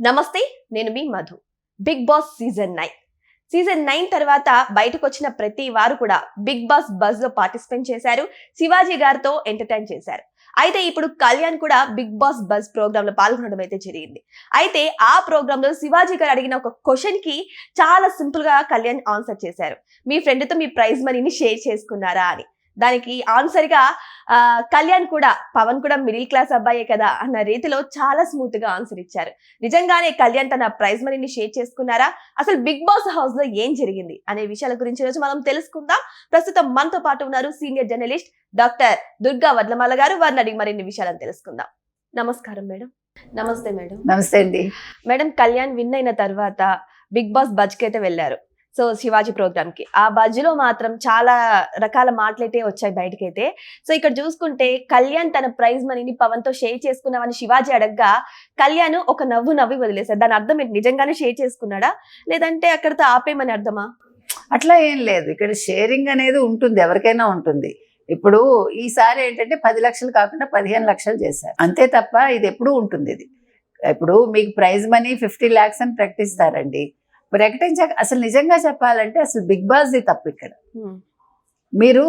నమస్తే, నేను మీ Madhu. Big boss season 9 తర్వాత బయటకు వచ్చిన ప్రతి వారు కూడా బిగ్ బాస్ బజ్ లో పార్టిసిపేట్ చేశారు. శివాజీ గారితో ఎంటర్టైన్ చేశారు. అయితే ఇప్పుడు కళ్యాణ్ కూడా బిగ్ బాస్ బజ్ ప్రోగ్రామ్ లో పాల్గొనడం అయితే జరిగింది. అయితే ఆ ప్రోగ్రామ్ లో శివాజీ గారు అడిగిన ఒక క్వశ్చన్ కి చాలా సింపుల్ గా కళ్యాణ్ ఆన్సర్ చేశారు. మీ ఫ్రెండ్ తో మీ ప్రైజ్ మనీని షేర్ చేసుకున్నారా అని. దానికి ఆన్సర్ గా కళ్యాణ్ కూడా పవన్ కూడా మిడిల్ క్లాస్ అబ్బాయే కదా అన్న రీతిలో చాలా స్మూత్ గా ఆన్సర్ ఇచ్చారు. నిజంగానే కళ్యాణ్ తన ప్రైజ్ మనీని షేర్ చేసుకున్నారా? అసలు బిగ్ బాస్ హౌస్ లో ఏం జరిగింది అనే విషయాల గురించి రోజు మనం తెలుసుకుందాం. ప్రస్తుతం మనతో పాటు ఉన్నారు సీనియర్ జర్నలిస్ట్ డాక్టర్ దుర్గా వడ్లమాల గారు. వారిని అడిగి మరిన్ని విషయాలను తెలుసుకుందాం. నమస్కారం మేడం. నమస్తే మేడం. నమస్తే అండి మేడం, కళ్యాణ్ విన్ అయిన తర్వాత బిగ్ బాస్ బజ్ కి అయితే వెళ్ళారు. సో శివాజీ ప్రోగ్రామ్ కి ఆ బజ్ లో మాత్రం చాలా రకాల మాటలైతే వచ్చాయి బయటకైతే. సో ఇక్కడ చూసుకుంటే కళ్యాణ్ తన ప్రైజ్ మనీని పవన్ తో షేర్ చేసుకున్నామని శివాజీ అడగ్గా కళ్యాణ్ ఒక నవ్వి వదిలేశారు. దాని అర్థం ఏంటి? నిజంగానే షేర్ చేసుకున్నాడా లేదంటే అక్కడితో ఆపేయమని అర్థమా? అట్లా ఏం లేదు. ఇక్కడ షేరింగ్ అనేది ఉంటుంది, ఎవరికైనా ఉంటుంది. ఇప్పుడు ఈసారి ఏంటంటే 10 లక్షలు కాకుండా 15 లక్షలు చేశారు, అంతే తప్ప ఇది ఎప్పుడూ ఉంటుంది. ఇది ఇప్పుడు మీకు ప్రైజ్ మనీ 50 lakhs అని ప్రకటిస్తారండి. ప్రకటించాక అసలు నిజంగా చెప్పాలంటే అసలు బిగ్ బాస్ ది తప్పు. ఇక్కడ మీరు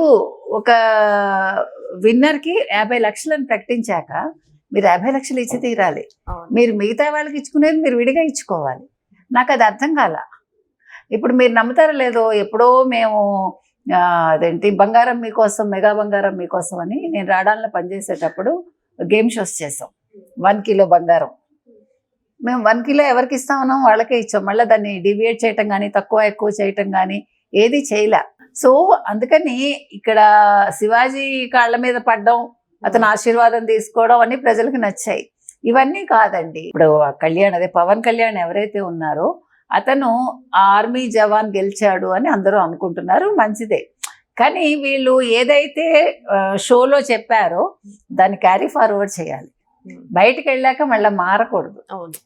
ఒక విన్నర్కి 50 లక్షలను ప్రకటించాక మీరు 50 లక్షలు ఇచ్చి తీరాలి. మీరు మిగతా వాళ్ళకి ఇచ్చుకునేది మీరు విడిగా ఇచ్చుకోవాలి. నాకు అది అర్థం కాల. ఇప్పుడు మీరు నమ్ముతారో లేదో, ఎప్పుడో మేము అదేంటి బంగారం మీకోసం, మెగా బంగారం మీకోసం అని నేను రాడాల్లో పనిచేసేటప్పుడు గేమ్ షోస్ చేసాం. 1 కిలో బంగారం మేము 1 కిలో ఎవరికి ఇస్తామనో వాళ్ళకే ఇచ్చాం. మళ్ళీ దాన్ని డివియేట్ చేయటం కానీ తక్కువ ఎక్కువ చేయటం కానీ ఏది చేయలే. సో అందుకని ఇక్కడ శివాజీ కాళ్ళ మీద పడ్డం, అతను ఆశీర్వాదం తీసుకోవడం అన్ని ప్రజలకు నచ్చాయి. ఇవన్నీ కాదండి. ఇప్పుడు కళ్యాణ్, అదే పవన్ కళ్యాణ్ ఎవరైతే ఉన్నారో అతను ఆర్మీ జవాన్ గెలిచాడు అని అందరూ అనుకుంటున్నారు, మంచిదే. కానీ వీళ్ళు ఏదైతే షోలో చెప్పారో దాన్ని క్యారీ ఫార్వర్డ్ చేయాలి. బయటకు వెళ్ళాక మళ్ళీ మారకూడదు. అవును.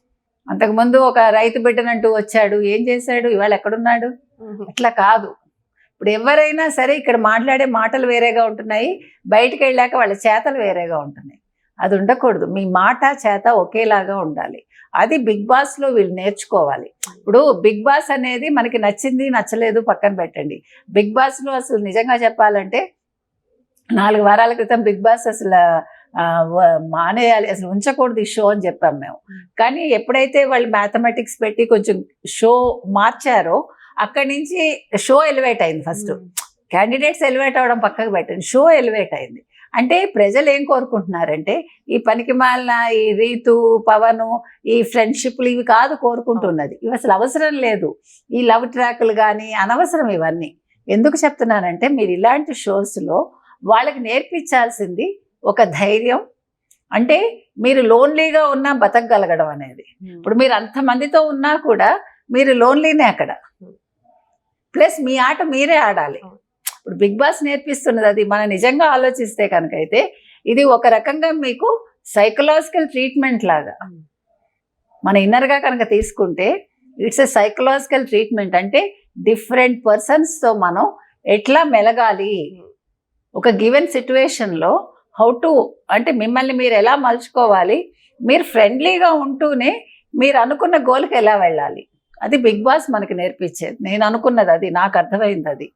అంతకుముందు ఒక రైతు బిడ్డనంటూ వచ్చాడు, ఏం చేశాడు, ఇవాళ ఎక్కడున్నాడు? అట్లా కాదు. ఇప్పుడు ఎవరైనా సరే ఇక్కడ మాట్లాడే మాటలు వేరేగా ఉంటున్నాయి, బయటకు వెళ్ళాక వాళ్ళ చేతలు వేరేగా ఉంటున్నాయి. అది ఉండకూడదు. మీ మాట చేత ఒకేలాగా ఉండాలి. అది బిగ్ బాస్లో వీళ్ళు నేర్చుకోవాలి. ఇప్పుడు బిగ్ బాస్ అనేది మనకి నచ్చింది నచ్చలేదు పక్కన పెట్టండి. బిగ్ బాస్లో అసలు నిజంగా చెప్పాలంటే 4 వారాల క్రితం బిగ్ బాస్ అసలు మానేయాలి, అసలు ఉంచకూడదు ఈ షో అని చెప్పాం మేము. కానీ ఎప్పుడైతే వాళ్ళు మ్యాథమెటిక్స్ పెట్టి కొంచెం షో మార్చారో అక్కడి నుంచి షో ఎలివేట్ అయింది. ఫస్ట్ క్యాండిడేట్స్ ఎలివేట్ అవ్వడం పక్కకు పెట్టండి, షో ఎలివేట్ అయింది. అంటే ప్రజలు ఏం కోరుకుంటున్నారంటే ఈ పనికి మాలిన ఈ రీతు, పవను, ఈ ఫ్రెండ్షిప్లు ఇవి కాదు కోరుకుంటున్నది. ఇవి అసలు అవసరం లేదు. ఈ లవ్ ట్రాక్లు కానీ అనవసరం. ఇవన్నీ ఎందుకు చెప్తున్నానంటే మీరు ఇలాంటి షోస్లో వాళ్ళకి నేర్పించాల్సింది ఒక ధైర్యం. అంటే మీరు లోన్లీగా ఉన్నా బతకగలగడం అనేది. ఇప్పుడు మీరు అంతమందితో ఉన్నా కూడా మీరు లోన్లీనే అక్కడ. ప్లస్ మీ ఆట మీరే ఆడాలి. ఇప్పుడు బిగ్ బాస్ నేర్పిస్తున్నది అది. మనం నిజంగా ఆలోచిస్తే కనుక అయితే ఇది ఒక రకంగా మీకు సైకలాజికల్ ట్రీట్మెంట్ లాగా మన ఇన్నర్గా కనుక తీసుకుంటే ఇట్స్ ఎ సైకలాజికల్ ట్రీట్మెంట్. అంటే డిఫరెంట్ పర్సన్స్తో మనం ఎట్లా మెలగాలి, ఒక గివెన్ సిచ్యువేషన్లో హౌ టు, అంటే మిమ్మల్ని మీరు ఎలా మలుచుకోవాలి, మీరు ఫ్రెండ్లీగా ఉంటూనే మీరు అనుకున్న గోల్కి ఎలా వెళ్ళాలి, అది బిగ్ బాస్ మనకి నేర్పించేది. నేను అనుకున్నది అది, నాకు అర్థమైంది అది.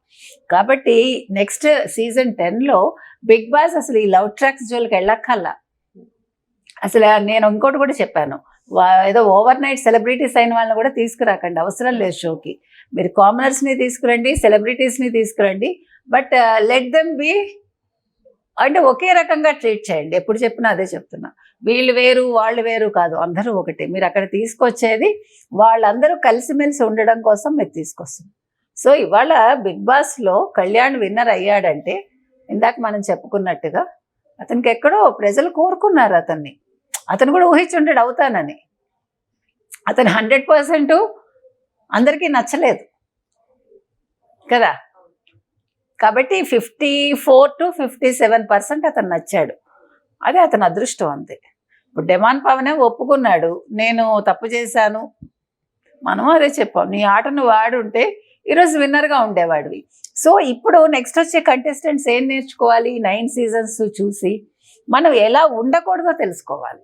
కాబట్టి నెక్స్ట్ సీజన్ 10లో బిగ్ బాస్ అసలు ఈ లవ్ ట్రాక్స్ జోలికి వెళ్ళక్కల్లా. అసలు నేను ఇంకోటి కూడా చెప్పాను, ఏదో ఓవర్ నైట్ సెలబ్రిటీస్ అయిన వాళ్ళని కూడా తీసుకురాకండి, అవసరం లేదు షోకి. మీరు కామనర్స్ని తీసుకురండి, సెలబ్రిటీస్ని తీసుకురండి, బట్ లెట్ దెమ్ బీ, అంటే ఒకే రకంగా ట్రీట్ చేయండి. ఎప్పుడు చెప్పినా అదే చెప్తున్నా, వీళ్ళు వేరు వాళ్ళు వేరు కాదు, అందరూ ఒకటి. మీరు అక్కడ తీసుకొచ్చేది వాళ్ళందరూ కలిసిమెలిసి ఉండడం కోసం మీరు తీసుకొస్తుంది. సో ఇవాళ బిగ్ బాస్లో కళ్యాణ్ విన్నర్ అయ్యాడంటే ఇందాక మనం చెప్పుకున్నట్టుగా అతనికి ఎక్కడో ప్రజలు కోరుకున్నారు అతన్ని. అతను కూడా ఊహించుంటాడు అవుతానని. అతను 100% అందరికీ నచ్చలేదు కదా. కాబట్టి 54 to 57% అతను నచ్చాడు. అదే అతను అదృష్టం అంతే. ఇప్పుడు డెమాన్ పవనే ఒప్పుకున్నాడు, నేను తప్పు చేశాను. మనం అదే చెప్పాం, నీ ఆట నువ్వు ఆడుంటే ఈరోజు విన్నర్గా ఉండేవాడివి. సో ఇప్పుడు నెక్స్ట్ వచ్చే కంటెస్టెంట్స్ ఏం నేర్చుకోవాలి? 9 seasons చూసి మనం ఎలా ఉండకూడదో తెలుసుకోవాలి.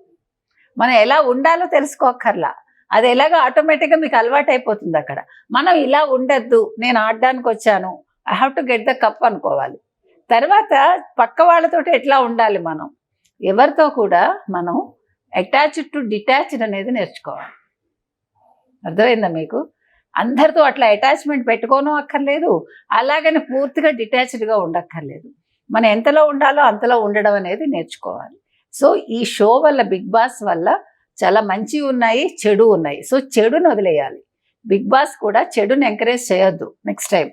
మనం ఎలా ఉండాలో తెలుసుకోక్కర్లా, అది ఎలాగో ఆటోమేటిక్గా మీకు అలవాటు అయిపోతుంది అక్కడ. మనం ఇలా ఉండద్దు, నేను ఆడడానికి వచ్చాను, I have to get the cup అనుకోవాలి. తర్వాత పక్క వాళ్ళతోటి ఎట్లా ఉండాలి, మనం ఎవరితో కూడా మనం అటాచ్డ్ టు డిటాచ్డ్ అనేది నేర్చుకోవాలి. అర్థమైందా మీకు? అందరితో అట్లా అటాచ్మెంట్ పెట్టుకోను అక్కర్లేదు, అలాగని పూర్తిగా డిటాచ్డ్గా ఉండక్కర్లేదు. మనం ఎంతలో ఉండాలో అంతలో ఉండడం అనేది నేర్చుకోవాలి. సో ఈ షో వల్ల, బిగ్ బాస్ వల్ల చాలా మంచి ఉన్నాయి, చెడు ఉన్నాయి. సో చెడుని వదిలేయాలి. బిగ్ బాస్ కూడా చెడుని ఎంకరేజ్ చేయొద్దు. నెక్స్ట్ టైం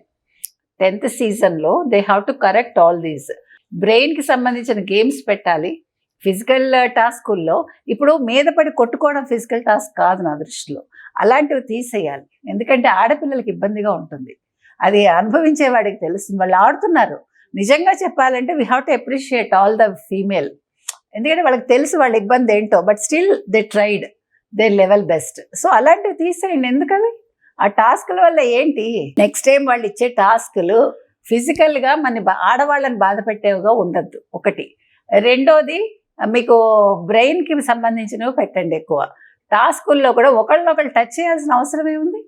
10th సీజన్లో they have to correct all these. బ్రెయిన్కి సంబంధించిన గేమ్స్ పెట్టాలి. ఫిజికల్ టాస్కుల్లో ఇప్పుడు మీద పడి కొట్టుకోవడం ఫిజికల్ టాస్క్ కాదు నా దృష్టిలో. అలాంటివి తీసేయాలి. ఎందుకంటే ఆడపిల్లలకి ఇబ్బందిగా ఉంటుంది, అది అనుభవించే వాడికి తెలుస్తుంది. వాళ్ళు ఆడుతున్నారు. నిజంగా చెప్పాలంటే we have to appreciate all the female. ఎందుకంటే వాళ్ళకి తెలుసు వాళ్ళ ఇబ్బంది ఏంటో, but still they tried they level best. So అలాంటివి తీసేయండి. ఎందుకవి? ఆ టాస్కుల వల్ల ఏంటి? నెక్స్ట్ టైం వాళ్ళు ఇచ్చే టాస్కులు ఫిజికల్గా మన ఆడవాళ్ళని బాధ పెట్టేవిగా ఉండద్దు, ఒకటి. రెండోది, మీకు బ్రెయిన్కి సంబంధించినవి పెట్టండి ఎక్కువ. టాస్కుల్లో కూడా ఒకళ్ళనొకళ్ళు టచ్ చేయాల్సిన అవసరం ఏముంది?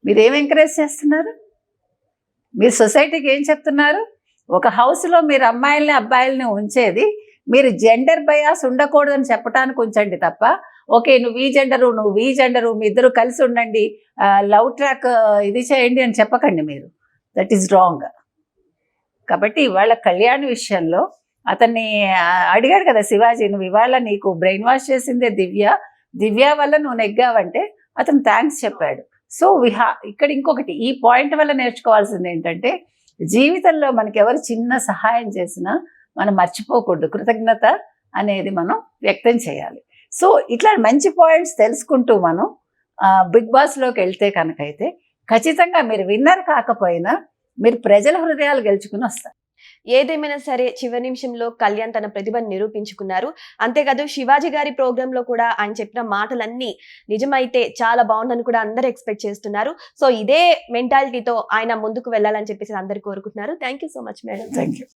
మీరు ఏం ఎంకరేజ్ చేస్తున్నారు? మీరు సొసైటీకి ఏం చెప్తున్నారు? ఒక హౌస్లో మీరు అమ్మాయిల్ని అబ్బాయిల్ని ఉంచేది మీరు జెండర్ బయాస్ ఉండకూడదని చెప్పడానికి ఉంచండి తప్ప, ఓకే నువ్వు ఈ జెండరు, నువ్వు ఈ జెండరు, మీ ఇద్దరు కలిసి ఉండండి, లవ్ ట్రాక్ ఇది చేయండి అని చెప్పకండి మీరు. That is wrong. కాబట్టి ఇవాళ కళ్యాణ్ విషయంలో అతన్ని అడిగాడు కదా శివాజీ, నువ్వు ఇవాళ నీకు బ్రెయిన్ వాష్ చేసిందే దివ్య వల్ల నువ్వు నెగ్గావంటే అతను థ్యాంక్స్ చెప్పాడు. సో ఇక్కడ ఇంకొకటి ఈ పాయింట్ వల్ల నేర్చుకోవాల్సింది ఏంటంటే, జీవితంలో మనకి ఎవరు చిన్న సహాయం చేసినా మనం మర్చిపోకూడదు. కృతజ్ఞత అనేది మనం వ్యక్తం చేయాలి. సో ఇట్లా మంచి పాయింట్స్ తెలుసుకుంటూ మనం బిగ్ బాస్లోకి వెళ్తే కనుకైతే ఖచ్చితంగా మీరు విన్నర్ కాకపోయినా మీరు ప్రజల హృదయాలు గెలుచుకుని వస్తారు. ఏదేమైనా సరే చివరి నిమిషంలో కళ్యాణ్ తన ప్రతిభను నిరూపించుకున్నారు. అంతేకాదు శివాజీ గారి ప్రోగ్రామ్ లో కూడా ఆయన చెప్పిన మాటలన్నీ నిజమైతే చాలా బాగుందని కూడా అందరూ ఎక్స్పెక్ట్ చేస్తున్నారు. సో ఇదే మెంటాలిటీతో ఆయన ముందుకు వెళ్ళాలని చెప్పేసి అందరు కోరుకుంటున్నారు. Thank you so much madam. Thank you.